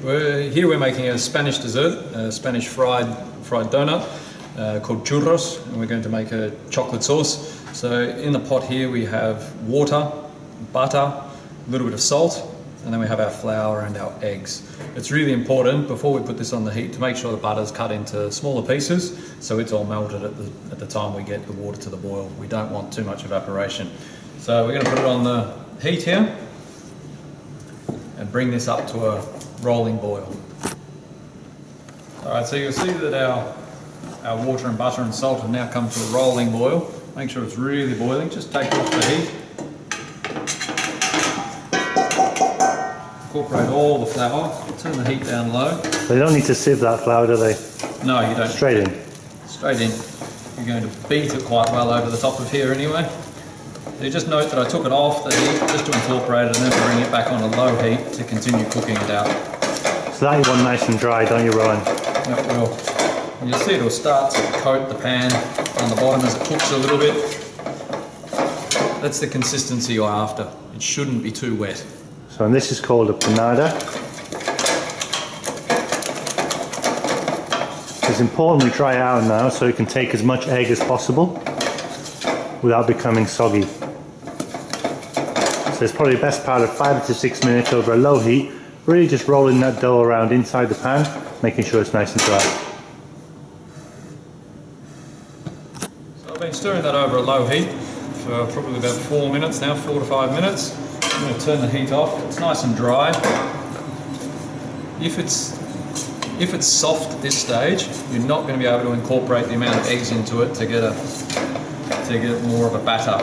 Here we're making a Spanish dessert, a Spanish fried donut called Churros, and we're going to make a chocolate sauce. So in the pot here we have water, butter, a little bit of salt, and then we have our flour and our eggs. It's really important before we put this on the heat to make sure the butter's cut into smaller pieces so it's all melted at the time we get the water to the boil. We don't want too much evaporation. So we're going to put it on the heat here and bring this up to a rolling boil. Alright, so you'll see that our water and butter and salt have now come to a rolling boil. Make sure it's really boiling, just take it off the heat. Incorporate all the flour, turn the heat down low. They don't need to sieve that flour, do they? No, you don't. Straight in? Straight in. You're going to beat it quite well over the top of here anyway. So you just note that I took it off the heat just to incorporate it and then bring it back on a low heat to continue cooking it out. So that you want nice and dry, don't you, Rohan? It will. And you'll see it will start to coat the pan on the bottom as it cooks a little bit. That's the consistency you're after. It shouldn't be too wet. So and this is called a panada. It's important we dry it out now so it can take as much egg as possible without becoming soggy. So it's probably the best part of 5 to 6 minutes over a low heat, really just rolling that dough around inside the pan, making sure it's nice and dry. So I've been stirring that over a low heat for probably about 4 minutes now, 4 to 5 minutes. I'm going to turn the heat off. It's nice and dry. If it's soft at this stage, you're not going to be able to incorporate the amount of eggs into it to get more of a batter.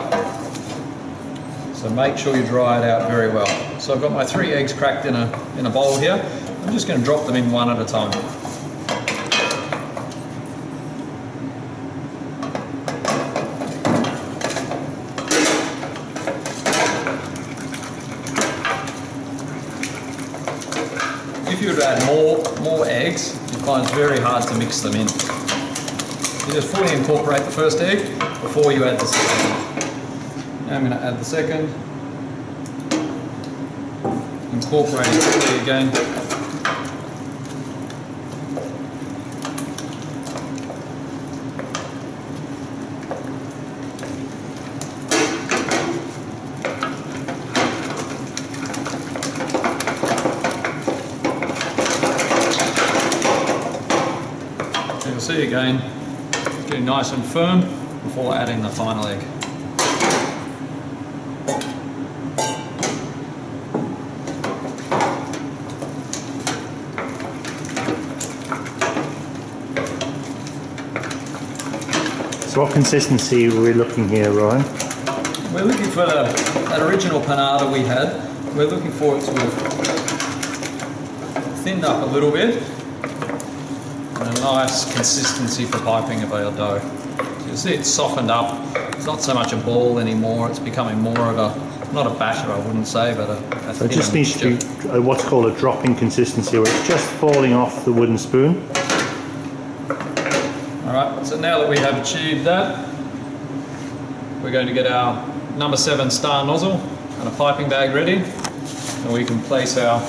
So make sure you dry it out very well. So I've got my 3 eggs cracked in a bowl here. I'm just going to drop them in one at a time. If you were to add more eggs, you find it's very hard to mix them in. You just fully incorporate the first egg before you add the second. Now I'm going to add the second. Incorporate it fully again. You'll see again, it's getting nice and firm before adding the final egg. So what consistency are we looking here, Rohan? We're looking for that original panada we had. We're looking for it to have thinned up a little bit. And a nice consistency for piping of our dough. So you'll see it's softened up. It's not so much a ball anymore. It's becoming more of a, not a batter I wouldn't say, but a So it just needs to be what's called a dropping consistency, where it's just falling off the wooden spoon. Alright, so now that we have achieved that, we're going to get our number 7 star nozzle and a piping bag ready, and we can place our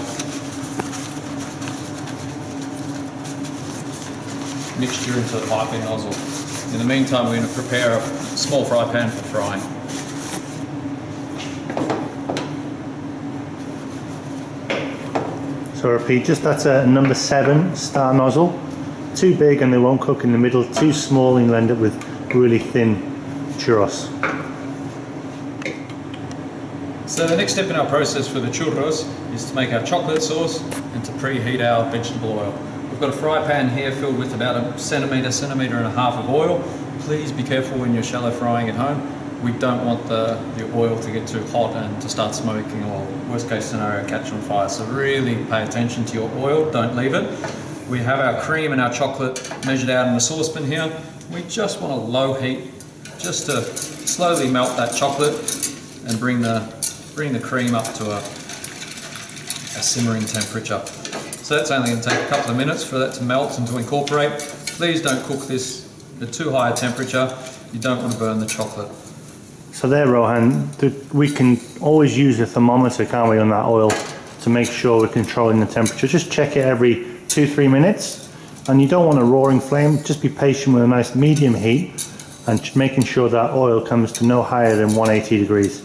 mixture into the piping nozzle. In the meantime, we're going to prepare a small fry pan for frying. So repeat, just that's a number 7 star nozzle. Too big and they won't cook in the middle, too small and you'll end up with really thin churros. So the next step in our process for the churros is to make our chocolate sauce and to preheat our vegetable oil. We've got a fry pan here filled with about a centimetre and a half of oil. Please be careful when you're shallow frying at home. We don't want the oil to get too hot and to start smoking, or worst case scenario, catch on fire. So really pay attention to your oil, don't leave it. We have our cream and our chocolate measured out in a saucepan here. We just want a low heat just to slowly melt that chocolate and bring the cream up to a simmering temperature. So that's only going to take a couple of minutes for that to melt and to incorporate. Please don't cook this at too high a temperature. You don't want to burn the chocolate. So there, Rohan, we can always use a thermometer, can't we, on that oil, to make sure we're controlling the temperature. Just check it every 2-3 minutes, and you don't want a roaring flame. Just be patient with a nice medium heat and making sure that oil comes to no higher than 180 degrees.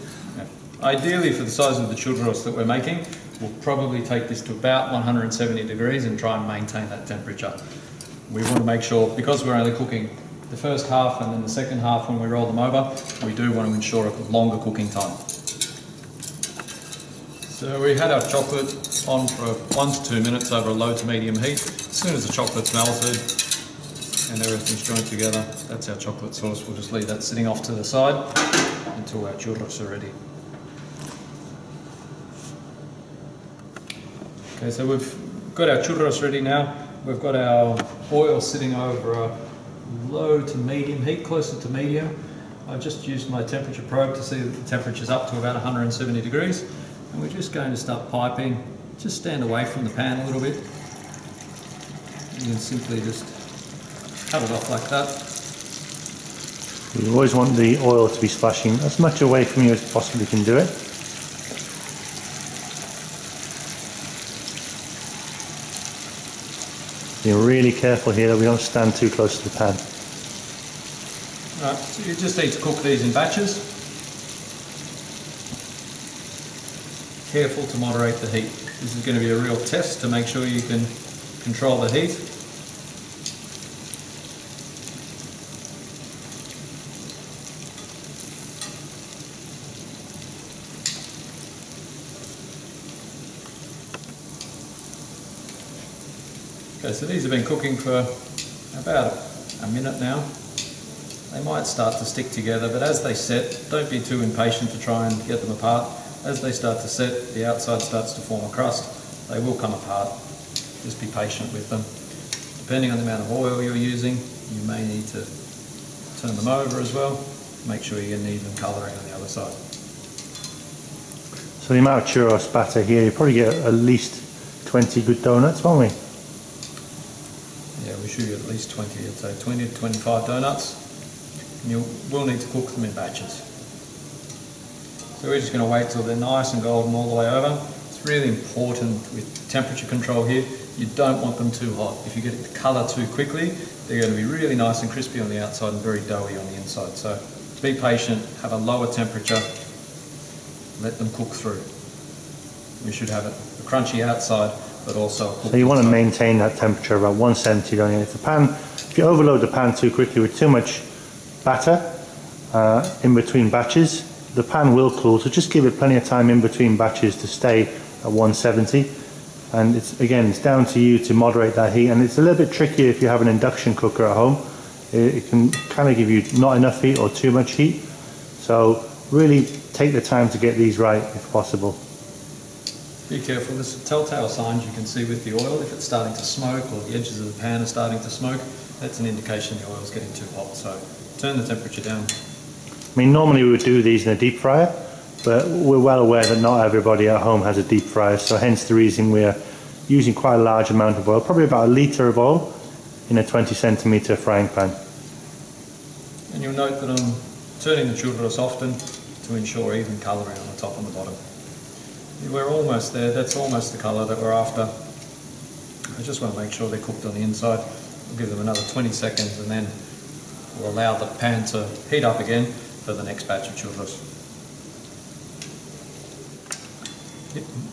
Ideally, for the size of the churros that we're making, we'll probably take this to about 170 degrees and try and maintain that temperature. We want to make sure, because we're only cooking the first half and then the second half when we roll them over, we do want to ensure a longer cooking time. So we had our chocolate on for 1 to 2 minutes over a low to medium heat. As soon as the chocolate's melted and everything's joined together, that's our chocolate sauce. We'll just leave that sitting off to the side until our churros are ready. Okay, so we've got our churros ready now. We've got our oil sitting over a low to medium heat, closer to medium. I've just used my temperature probe to see that the temperature's up to about 170 degrees. And we're just going to start piping. Just stand away from the pan a little bit. You can simply just cut it off like that. You always want the oil to be splashing as much away from you as you possibly can do it. Be really careful here that we don't stand too close to the pan. Right, so you just need to cook these in batches. Careful to moderate the heat. This is going to be a real test to make sure you can control the heat. Okay, so these have been cooking for about a minute now. They might start to stick together, but as they set, don't be too impatient to try and get them apart. As they start to set, the outside starts to form a crust. They will come apart. Just be patient with them. Depending on the amount of oil you're using, you may need to turn them over as well. Make sure you get an even colouring on the other side. So the amount of churros batter here, you probably get at least 20 good donuts, won't we? Yeah, we should get at least 20, I'd say 20 to 25 donuts. And you will need to cook them in batches. So we're just going to wait till they're nice and golden all the way over. It's really important with temperature control here, you don't want them too hot. If you get the colour too quickly, they're going to be really nice and crispy on the outside and very doughy on the inside. So be patient, have a lower temperature, let them cook through. We should have a crunchy outside, but also a cooked So you want to inside. maintain that temperature about 170, don't you? If you overload the pan too quickly with too much batter in between batches, the pan will cool, so just give it plenty of time in between batches to stay at 170. And it's down to you to moderate that heat, and it's a little bit trickier if you have an induction cooker at home. It can kind of give you not enough heat or too much heat, so really take the time to get these right if possible. Be careful, there's telltale signs you can see with the oil. If it's starting to smoke or the edges of the pan are starting to smoke, that's an indication the oil's getting too hot, so turn the temperature down. I mean, normally we would do these in a deep fryer, but we're well aware that not everybody at home has a deep fryer, so hence the reason we're using quite a large amount of oil, probably about 1 litre of oil in a 20 centimetre frying pan. And you'll note that I'm turning the churros often to ensure even colouring on the top and the bottom. We're almost there, that's almost the colour that we're after. I just want to make sure they're cooked on the inside. We'll give them another 20 seconds and then we'll allow the pan to heat up again for the next batch of churros.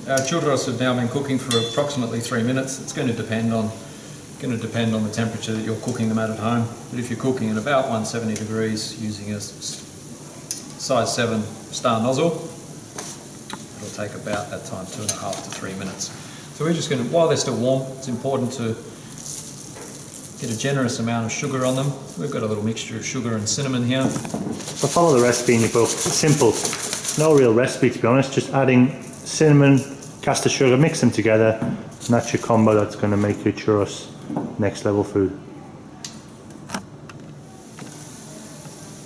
Our churros have now been cooking for approximately 3 minutes. It's going to depend on the temperature that you're cooking them at home. But if you're cooking at about 170 degrees using a size 7 star nozzle, it'll take about that time, 2.5 to 3 minutes. So we're just going to, while they're still warm, it's important to get a generous amount of sugar on them. We've got a little mixture of sugar and cinnamon here. So follow the recipe in your book. It's simple. No real recipe, to be honest. Just adding cinnamon, caster sugar, mix them together, and that's your combo that's going to make your churros next level food.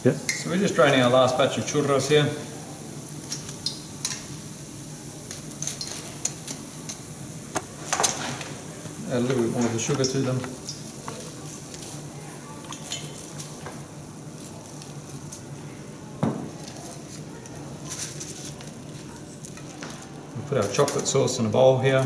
Yep. So we're just draining our last batch of churros here. Add a little bit more of the sugar to them. Put Put our chocolate sauce in a bowl here.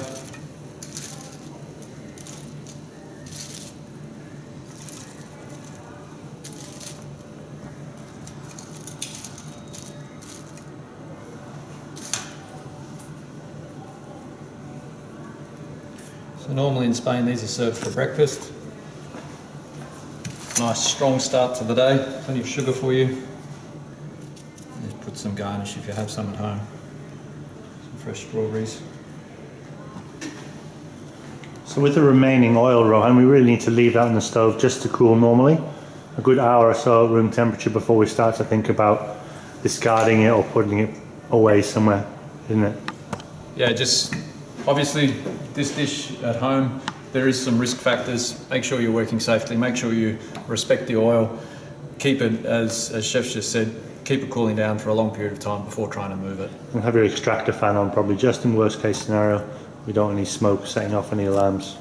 So normally in Spain these are served for breakfast. Nice strong start to the day, plenty of sugar for you. Just put some garnish if you have some at home. Some fresh strawberries. So with the remaining oil, Rohan, we really need to leave that on the stove just to cool normally. A good hour or so at room temperature before we start to think about discarding it or putting it away somewhere, isn't it? Yeah, just obviously this dish at home, there is some risk factors. Make sure you're working safely, make sure you respect the oil. Keep it, as Chef's just said, keep it cooling down for a long period of time before trying to move it. And have your extractor fan on probably, just in worst case scenario. We don't want any smoke setting off any alarms.